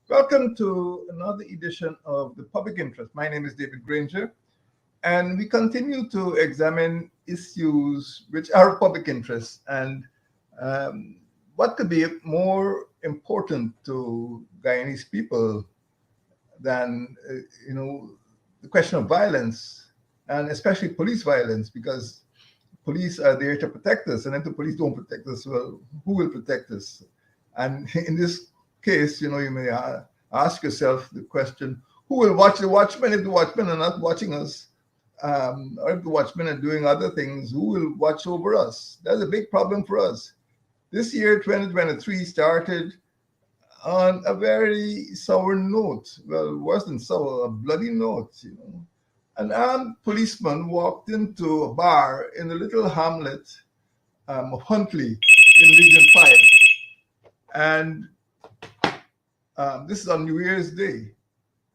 Welcome to another edition of The Public Interest. My name is David Granger, and we continue to examine issues which are of public interest and um, what could be more important to Guyanese people than, the question of violence, and especially police violence, because police are there to protect us, and if the police don't protect us, well, who will protect us? And in this case, you may ask yourself the question: who will watch the watchmen if the watchmen are not watching us, or if the watchmen are doing other things? Who will watch over us? That's a big problem for us. This year, 2023, started on a very sour note. Well, worse than sour, a bloody note. An armed policeman walked into a bar in the little hamlet of Huntley in Region 5. And this is on New Year's Day.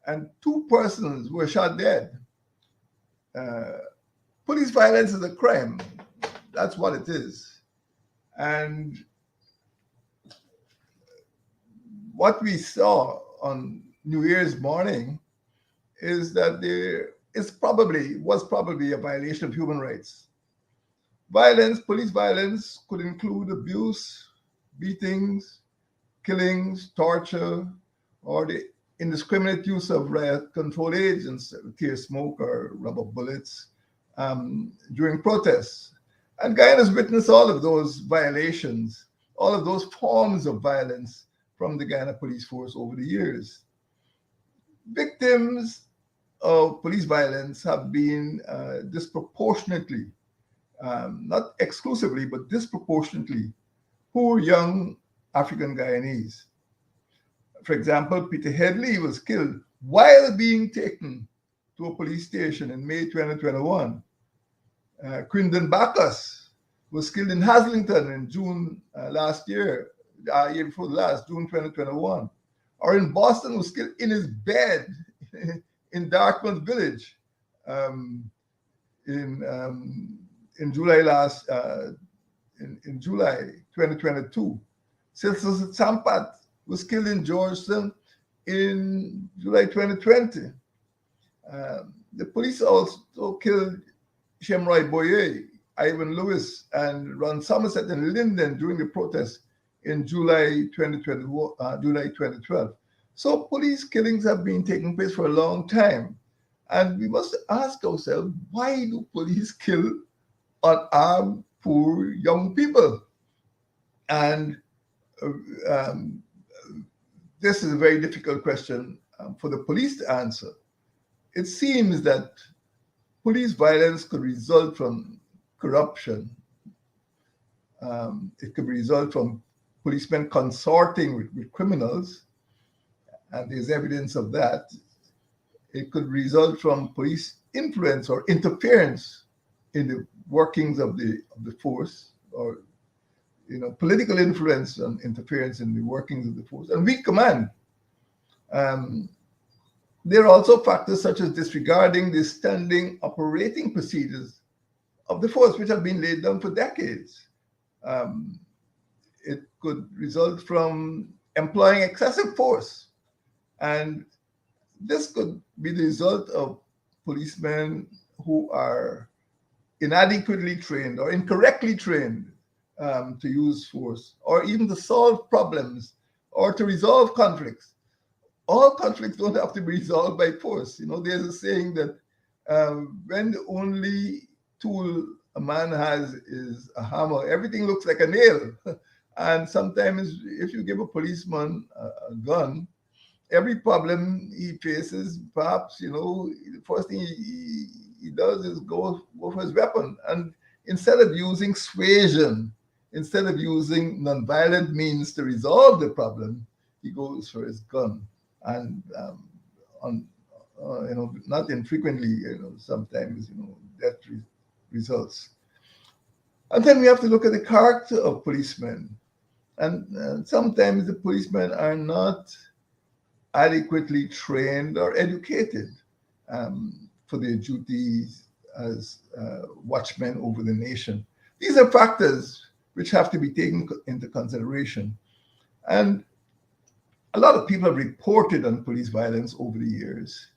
And two persons were shot dead. Uh, Police violence is a crime. That's what it is. And what we saw on New Year's morning is that there was probably a violation of human rights. Police violence could include abuse, beatings, killings, torture, or the indiscriminate use of riot control agents, tear smoke or rubber bullets during protests. And Guyana has witnessed all of those violations, all of those forms of violence from the Guyana police force over the years. Victims of police violence have been disproportionately, not exclusively, but disproportionately, poor young African Guyanese. For example, Peter Headley was killed while being taken to a police station in May 2021. Quindon Bacchus was killed in Haslington in June last year, year before last, June 2021. Or in Boston, was killed in his bed in Dartmouth Village in in July last in July 2022. Cecil Sampat was killed in Georgetown in July 2020. The police also killed Shemroy Boye, Ivan Lewis, and Ron Somerset in Linden during the protests in July 2012. So police killings have been taking place for a long time. And we must ask ourselves, why do police kill unarmed, poor young people? And um, this is a very difficult question for the police to answer. It seems that police violence could result from corruption. It could result from policemen consorting with criminals, and there's evidence of that. It could result from police influence or interference in the workings of the force, or political influence and interference in the workings of the force, and weak command. Um, there are also factors such as disregarding the standing operating procedures of the force, which have been laid down for decades. Um, it could result from employing excessive force, and this could be the result of policemen who are inadequately trained or incorrectly trained to use force, or even to solve problems or to resolve conflicts. All conflicts don't have to be resolved by force. There's a saying that when the only tool a man has is a hammer, everything looks like a nail. And sometimes, if you give a policeman a gun, every problem he faces, perhaps, the first thing he does is go for his weapon. And instead of using suasion, instead of using nonviolent means to resolve the problem, he goes for his gun. And on, not infrequently, sometimes, that results. And then we have to look at the character of policemen. And sometimes the policemen are not adequately trained or educated for their duties as watchmen over the nation. These are factors which have to be taken into consideration. And A lot of people have reported on police violence over the years,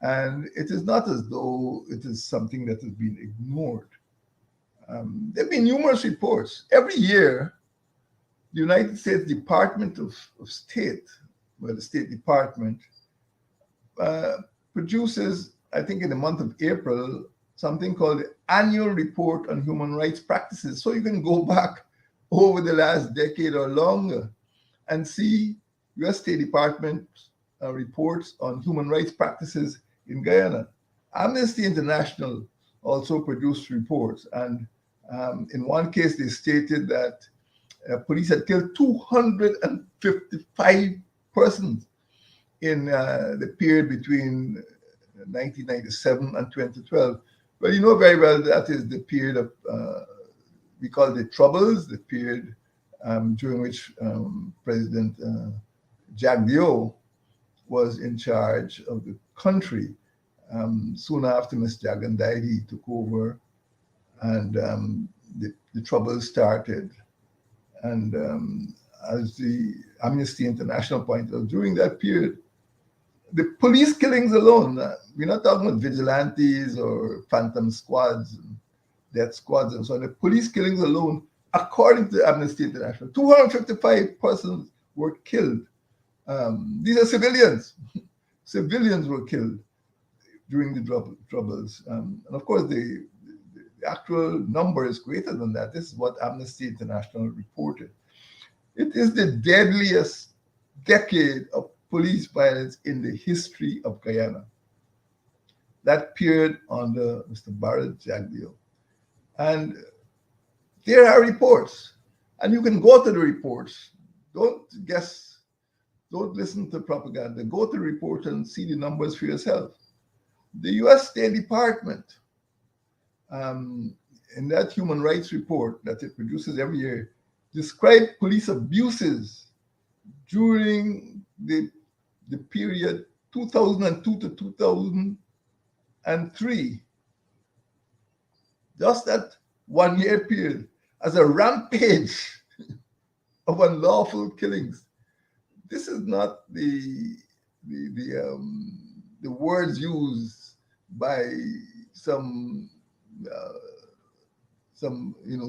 and it is not as though it is something that has been ignored. There have been numerous reports. Every year, the United States Department of State, well, the State Department, uh, produces, I think in the month of April, something called the Annual Report on Human Rights Practices. So you can go back over the last decade or longer and see US State Department reports on human rights practices in Guyana. Amnesty International also produced reports, and in one case they stated that police had killed 255 persons in the period between 1997 and 2012. Well, you know very well that is the period of, we call it the Troubles, the period during which President Jagdeo was in charge of the country. Soon after Mr. Jagan died, he took over, and the troubles started. And as the Amnesty International pointed out, during that period, the police killings alone, we're not talking about vigilantes or phantom squads and death squads and so on. The police killings alone, according to Amnesty International, 255 persons were killed. These are civilians. Civilians were killed during the troubles. And of course, the actual number is greater than that. This is what Amnesty International reported. It is the deadliest decade of police violence in the history of Guyana. That period under Mr. Barrett Jagdeo. And there are reports, and you can go to the reports. Don't guess, don't listen to propaganda. Go to the report and see the numbers for yourself. The US State Department, in that human rights report that it produces every year, described police abuses during the period 2002 to 2003, just that 1 year period, as a rampage of unlawful killings. This is not the words used by some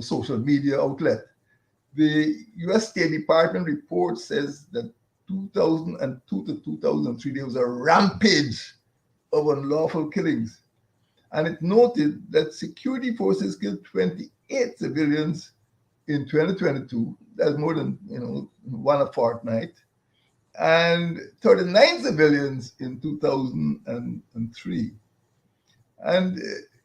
social media outlet. The U.S. State Department report says that 2002 to 2003 there was a rampage of unlawful killings, and it noted that security forces killed 28 civilians in 2022. That's more than one a fortnight, and 39 civilians in 2003. And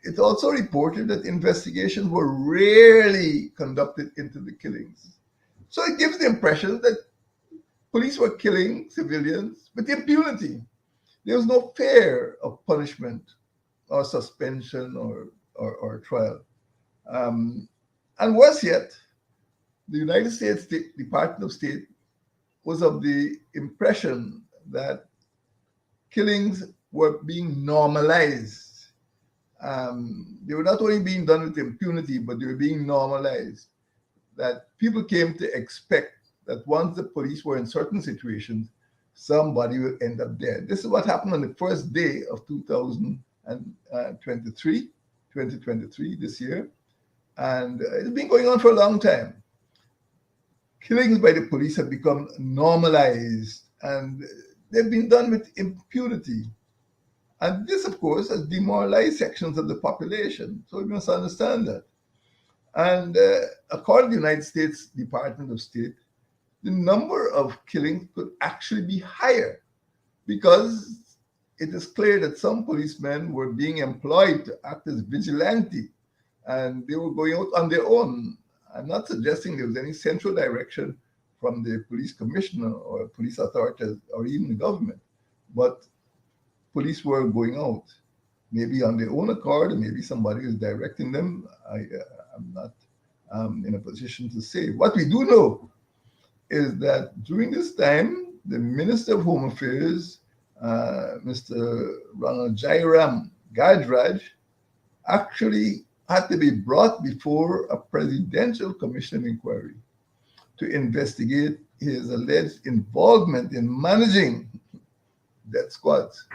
it also reported that investigations were rarely conducted into the killings. So it gives the impression that police were killing civilians with impunity. There was no fear of punishment or suspension or trial. And worse yet, the United States Department of State was of the impression that killings were being normalized. They were not only being done with impunity, but they were being normalized. That people came to expect that once the police were in certain situations, somebody will end up dead. This is what happened on the first day of 2023, this year. And it's been going on for a long time. Killings by the police have become normalized, and they've been done with impunity. And this, of course, has demoralized sections of the population. So we must understand that. And according to the United States Department of State, the number of killings could actually be higher, because it is clear that some policemen were being employed to act as vigilante, and they were going out on their own. I'm not suggesting there was any central direction from the police commissioner or police authorities or even the government, but police were going out, maybe on their own accord, or maybe somebody is directing them. I'm not in a position to say. What we do know is that during this time, the Minister of Home Affairs, Mr. Ronald Jairam Gajraj, actually had to be brought before a presidential commission of inquiry to investigate his alleged involvement in managing death squads.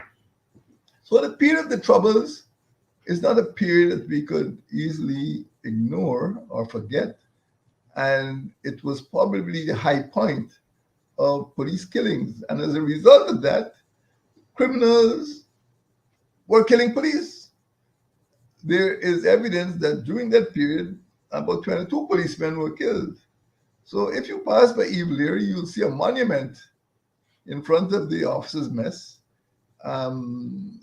So the period of the Troubles is not a period that we could easily ignore or forget. And it was probably the high point of police killings. And as a result of that, criminals were killing police. There is evidence that during that period, about 22 policemen were killed. So if you pass by Eve Leary, you'll see a monument in front of the officers' mess um,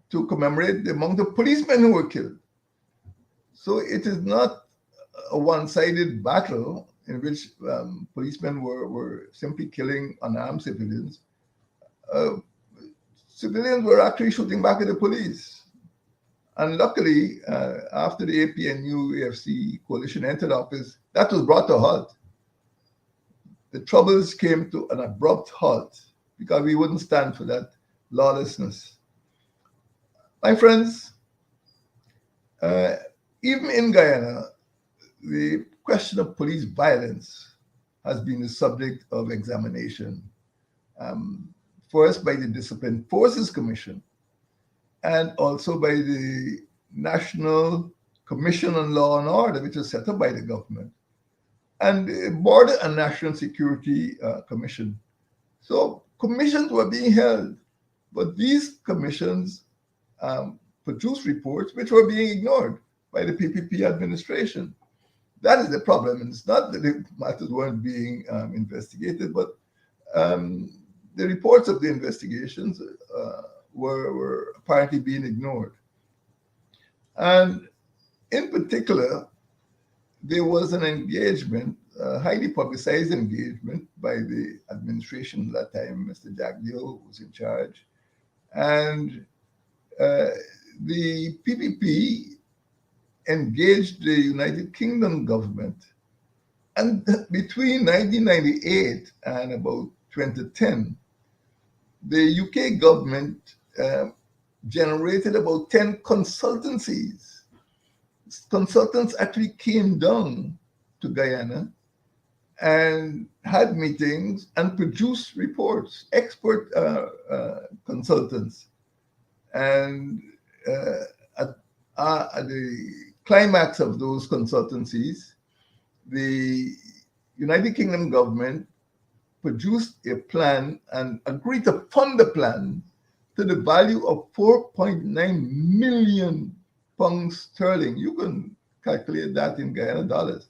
to commemorate the amount of policemen who were killed. So it is not a one-sided battle in which policemen were simply killing unarmed civilians. Uh, Civilians were actually shooting back at the police. And luckily, after the APNU AFC coalition entered office, that was brought to a halt. The Troubles came to an abrupt halt because we wouldn't stand for that lawlessness. My friends, uh, even in Guyana, the question of police violence has been the subject of examination. Um, First by the Disciplined Forces Commission and also by the National Commission on Law and Order, which was set up by the government, and the Border and National Security Commission. So commissions were being held, but these commissions produced reports which were being ignored by the PPP administration. That is the problem. And it's not that the matters weren't being investigated, but the reports of the investigations were apparently being ignored. And in particular, there was an engagement, a highly publicized engagement by the administration at that time, Mr. Jagdeo was in charge. And the PPP engaged the United Kingdom government. And between 1998 and about 2010, the UK government generated about 10 consultancies. Consultants actually came down to Guyana and had meetings and produced reports, expert consultants. And at the climax of those consultancies, the United Kingdom government produced a plan and agreed to fund the plan to the value of 4.9 million pounds sterling. You can calculate that in Guyana dollars.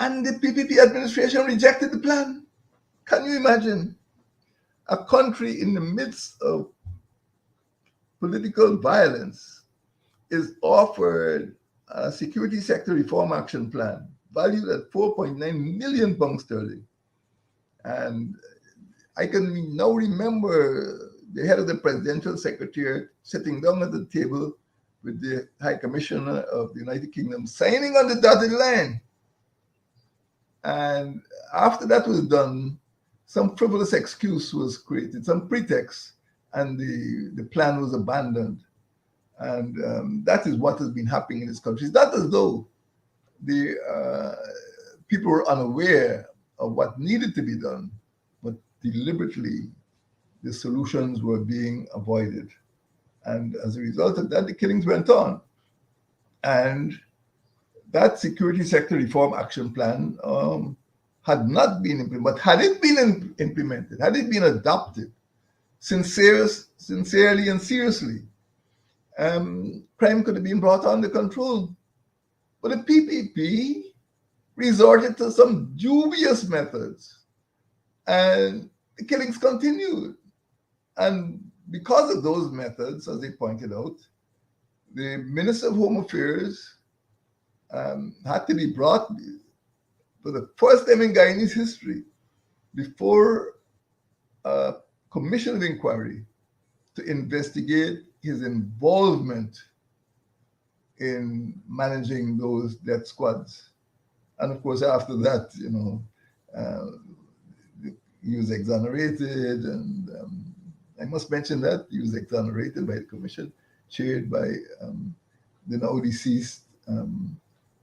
And the PPP administration rejected the plan. Can you imagine? A country in the midst of political violence is offered a security sector reform action plan valued at 4.9 million pounds sterling. And I can now remember the head of the presidential secretariat sitting down at the table with the High Commissioner of the United Kingdom, signing on the dotted line. And after that was done, some frivolous excuse was created, some pretext, and the plan was abandoned. And that is what has been happening in this country. It's not as though the people were unaware of what needed to be done, but deliberately the solutions were being avoided. And as a result of that, the killings went on. And that security sector reform action plan had not been implemented, but had it been implemented, had it been adopted sincerely and seriously, crime could have been brought under control. But the PPP resorted to some dubious methods, and the killings continued. And because of those methods, as they pointed out, the Minister of Home Affairs had to be brought for the first time in Guyanese history before a commission of inquiry to investigate his involvement in managing those death squads. And of course, after that, he was exonerated. And I must mention that he was exonerated by the commission, chaired by the now deceased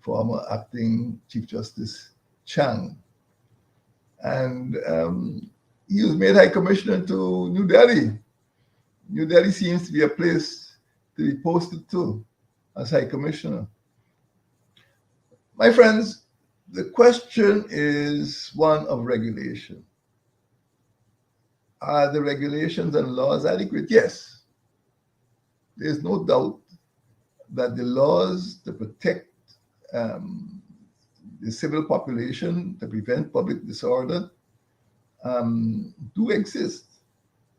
former acting Chief Justice Chang. And he was made High Commissioner to New Delhi. New Delhi seems to be a place to be posted to as High Commissioner. My friends, the question is one of regulation. Are the regulations and laws adequate? Yes. There's no doubt that the laws to protect um, the civil population, to prevent public disorder, do exist.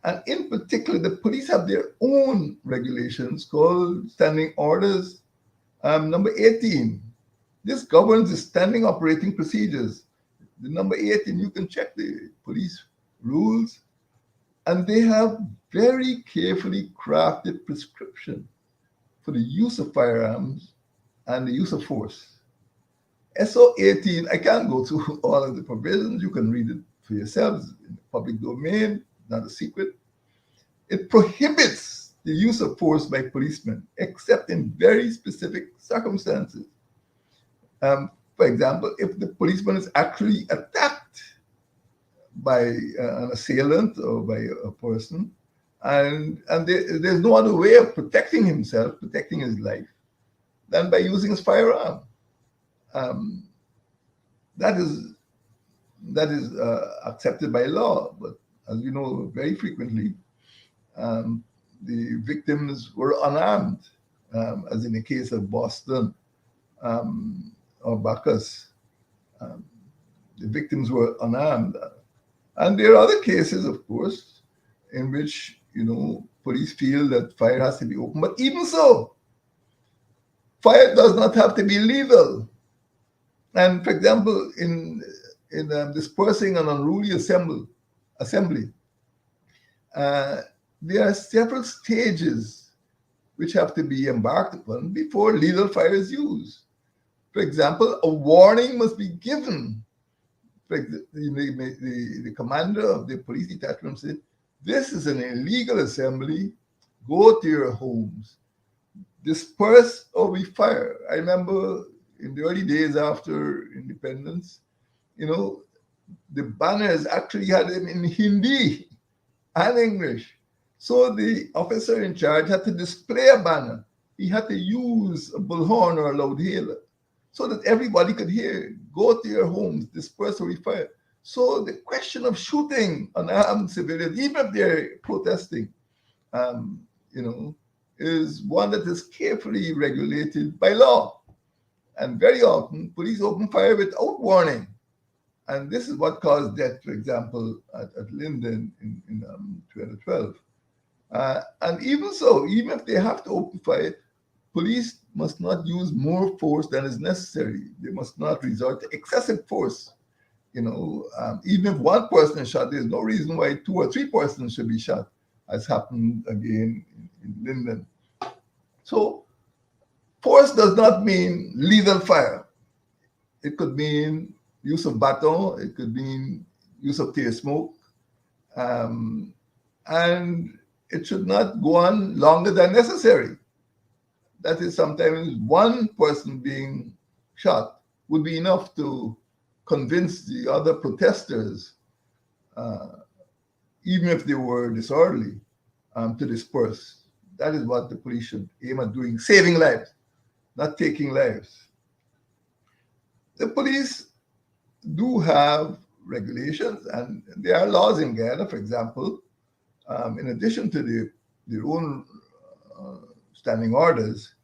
And in particular, the police have their own regulations called Standing Orders number 18. This governs the standing operating procedures. The number 18, you can check the police rules, and they have very carefully crafted prescription for the use of firearms and the use of force. SO 18, I can't go through all of the provisions. You can read it for yourselves in the public domain, not a secret. It prohibits the use of force by policemen, except in very specific circumstances. For example, if the policeman is actually attacked by an assailant or by a person, and there's no other way of protecting himself, protecting his life, than by using his firearm. That is accepted by law, but as you know, very frequently, the victims were unarmed, as in the case of Boston or Bacchus. The victims were unarmed. And there are other cases, of course, in which, police feel that fire has to be open. But even so, fire does not have to be lethal. And for example, in dispersing an unruly assembly, there are several stages which have to be embarked upon before lethal fire is used. For example, a warning must be given. The commander of the police detachment said, "This is an illegal assembly. Go to your homes. Disperse or we fire." I remember in the early days after independence, the banners actually had them in Hindi and English. So the officer in charge had to display a banner. He had to use a bullhorn or a loudhailer so that everybody could hear, "Go to your homes, disperse or we fire." So the question of shooting unarmed civilians, even if they're protesting, is one that is carefully regulated by law. And very often, police open fire without warning. And this is what caused death, for example, at Linden in 2012. And even so, even if they have to open fire, police must not use more force than is necessary. They must not resort to excessive force. Even if one person is shot, there's no reason why 2 or 3 persons should be shot, as happened again in Linden. So force does not mean lethal fire. It could mean use of baton, it could mean use of tear smoke, and it should not go on longer than necessary. That is, sometimes one person being shot would be enough to convince the other protesters, even if they were disorderly, to disperse. That is what the police should aim at doing, saving lives, not taking lives. The police do have regulations, and there are laws in Ghana, for example, in addition to their own standing orders,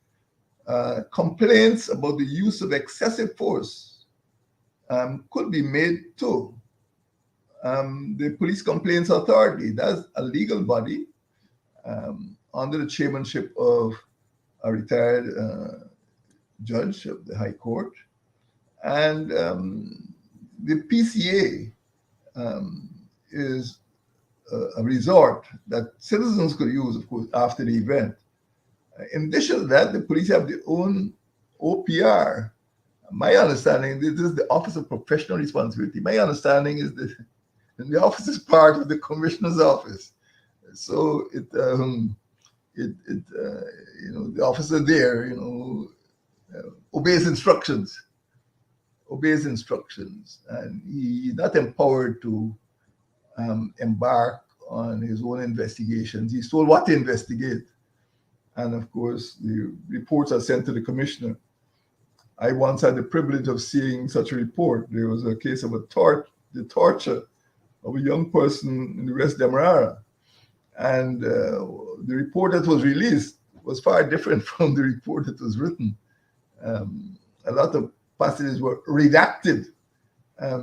complaints about the use of excessive force could be made too. The Police Complaints Authority, that's a legal body under the chairmanship of a retired judge of the High Court. And the PCA is a resort that citizens could use, of course, after the event. In addition to that, the police have their own OPR. My understanding, this is the Office of Professional Responsibility. My understanding is that the office is part of the commissioner's office. So the officer there, obeys instructions. obeys instructions, and he's not empowered to embark on his own investigations. He's told what to investigate. And of course, the reports are sent to the commissioner. I once had the privilege of seeing such a report. There was a case of the torture of a young person in the West Demerara. And the report that was released was far different from the report that was written. A lot of passages were redacted.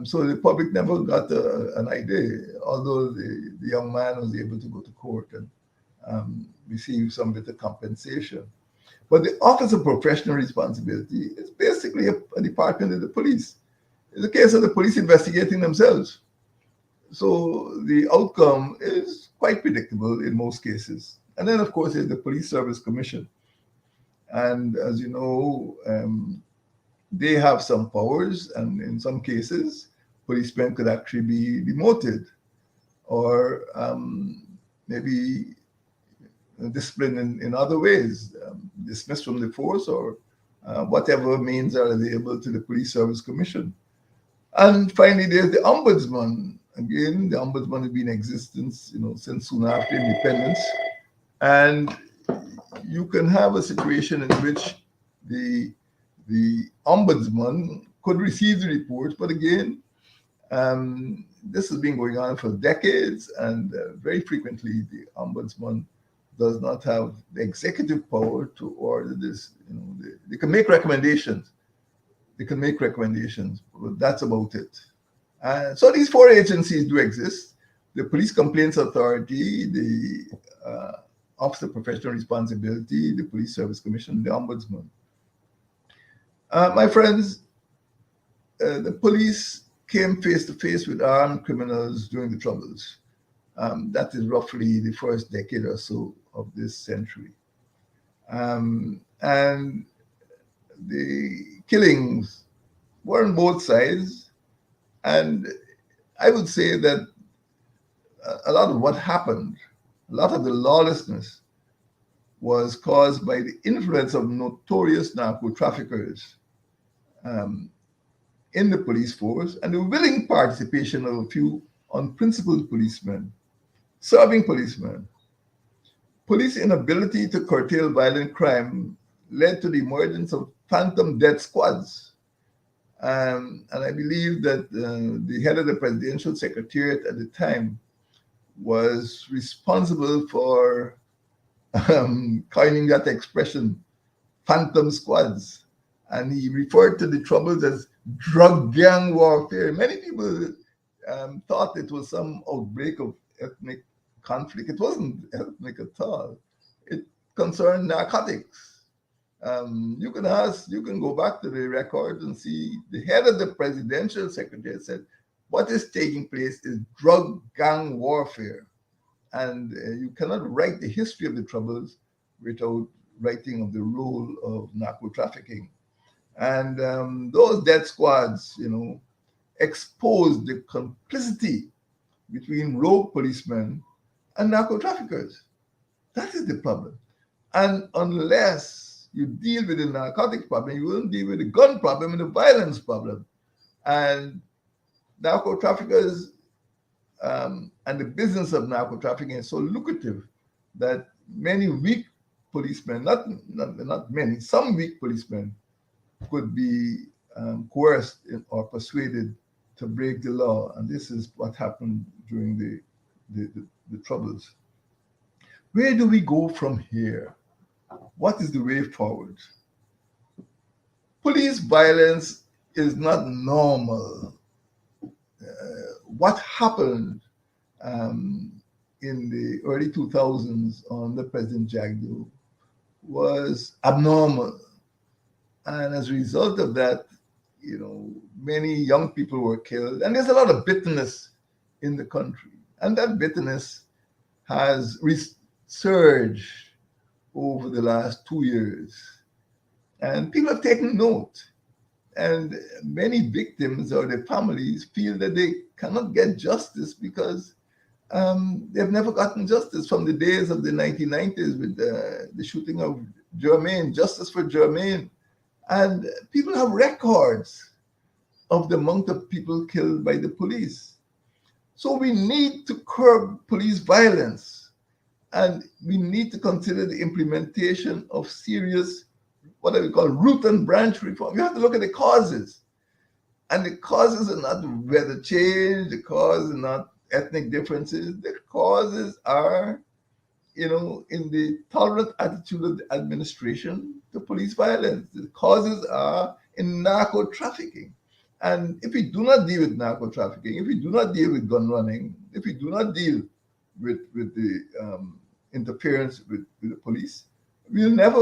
So the public never got an idea, although the young man was able to go to court and receive some bit of compensation. But the Office of Professional Responsibility is basically a department of the police. It's a case of the police investigating themselves. So the outcome is quite predictable in most cases. And then, of course, there's the Police Service Commission. And as you know, they have some powers, and in some cases, policemen could actually be demoted or maybe disciplined in other ways, dismissed from the force, or whatever means are available to the Police Service Commission. And finally, there's the Ombudsman. Again, the Ombudsman has been in existence, since soon after independence. And you can have a situation in which the Ombudsman could receive the reports, but again, this has been going on for decades, and very frequently the Ombudsman does not have the executive power to order this. They can make recommendations. But that's about it. So these four agencies do exist: the Police Complaints Authority, the Office of Professional Responsibility, the Police Service Commission, the Ombudsman. My friends, the police came face to face with armed criminals during the Troubles. That is roughly the first decade or so of this century. And the killings were on both sides. And I would say that a lot of what happened, a lot of the lawlessness, was caused by the influence of notorious narco traffickers in the police force, and the willing participation of a few unprincipled policemen, serving policemen. Police inability to curtail violent crime led to the emergence of phantom death squads. And I believe that the head of the Presidential Secretariat at the time was responsible for coining that expression, phantom squads. And he referred to the Troubles as drug gang warfare. Many people thought it was some outbreak of ethnic conflict. It wasn't ethnic at all. It concerned narcotics. You can go back to the records and see the head of the Presidential Secretary said, what is taking place is drug gang warfare. And you cannot write the history of the Troubles without writing of the role of narco trafficking. And those death squads, exposed the complicity between rogue policemen and narco traffickers. That is the problem. And unless you deal with the narcotics problem, you won't deal with the gun problem and the violence problem. And narco traffickers and the business of narco trafficking is so lucrative that many weak policemen, not many, some weak policemen could be coerced or persuaded to break the law. And this is what happened during the Troubles. Where do we go from here? What is the way forward? Police violence is not normal. What happened in the early 2000s under President Jagdo was abnormal. And as a result of that, many young people were killed. And there's a lot of bitterness in the country. And that bitterness has resurged over the last 2 years. And people have taken note. And many victims or their families feel that they cannot get justice because they've never gotten justice from the days of the 1990s with the shooting of Germain, justice for Germain. And people have records of the amount of people killed by the police. So we need to curb police violence, and we need to consider the implementation of serious, what I would call root and branch reform. You have to look at the causes. And the causes are not weather change, the causes are not ethnic differences. The causes are, in the tolerant attitude of the administration to police violence. The causes are in narco trafficking. And if we do not deal with narco trafficking, if we do not deal with gun running, if we do not deal with the interference with the police, we'll never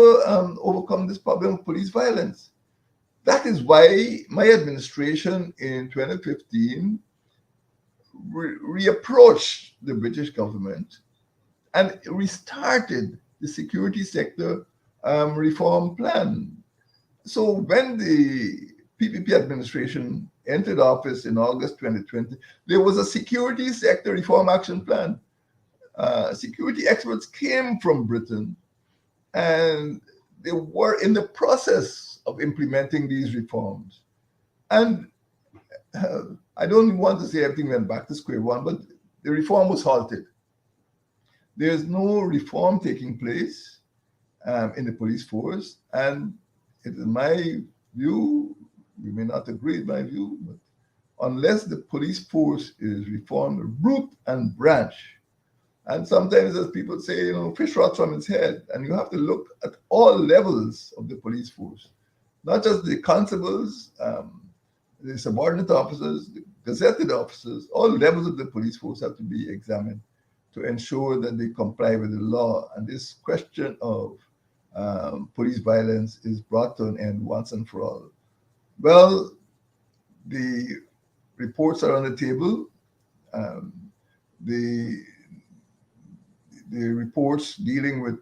overcome this problem of police violence. That is why my administration in 2015 reapproached the British government and restarted the security sector reform plan. So when the PPP administration entered office in August 2020, there was a security sector reform action plan. Security experts came from Britain, and they were in the process of implementing these reforms. And I don't want to say everything went back to square one, but the reform was halted. There's no reform taking place in the police force. And it is my view, you may not agree with my view, but unless the police force is reformed root and branch, and sometimes, as people say, fish rots from its head, and you have to look at all levels of the police force, not just the constables, the subordinate officers, the gazetted officers. All levels of the police force have to be examined to ensure that they comply with the law. And this question of police violence is brought to an end once and for all. Well, the reports are on the table. The reports dealing with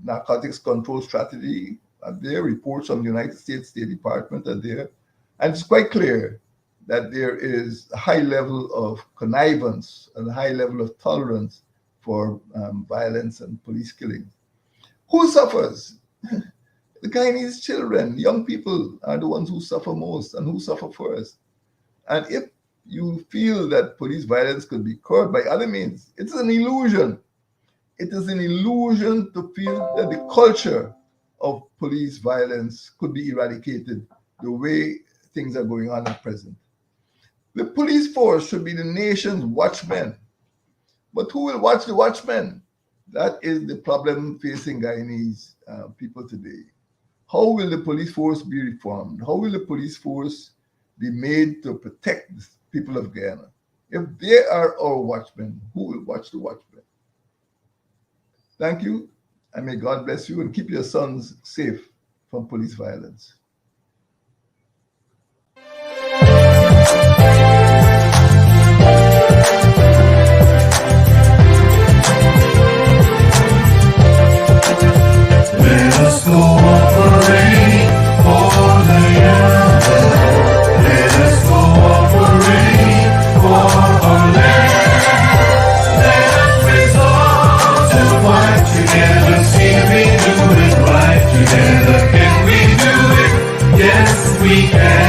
narcotics control strategy are there. Reports from the United States State Department are there. And it's quite clear that there is a high level of connivance and a high level of tolerance for violence and police killings. Who suffers? The Guyanese children, young people are the ones who suffer most and who suffer first. And if you feel that police violence could be curbed by other means, it is an illusion. It is an illusion to feel that the culture of police violence could be eradicated the way things are going on at present. The police force should be the nation's watchmen. But who will watch the watchmen? That is the problem facing Guyanese people today. How will the police force be reformed? How will the police force be made to protect the people of Guyana? If they are our watchmen, who will watch the watchmen? Thank you, and may God bless you and keep your sons safe from police violence. Let us cooperate for the younger. Let us cooperate for our land. Let us resolve to fight together. See we do it right together. Can we do it? Yes, we can.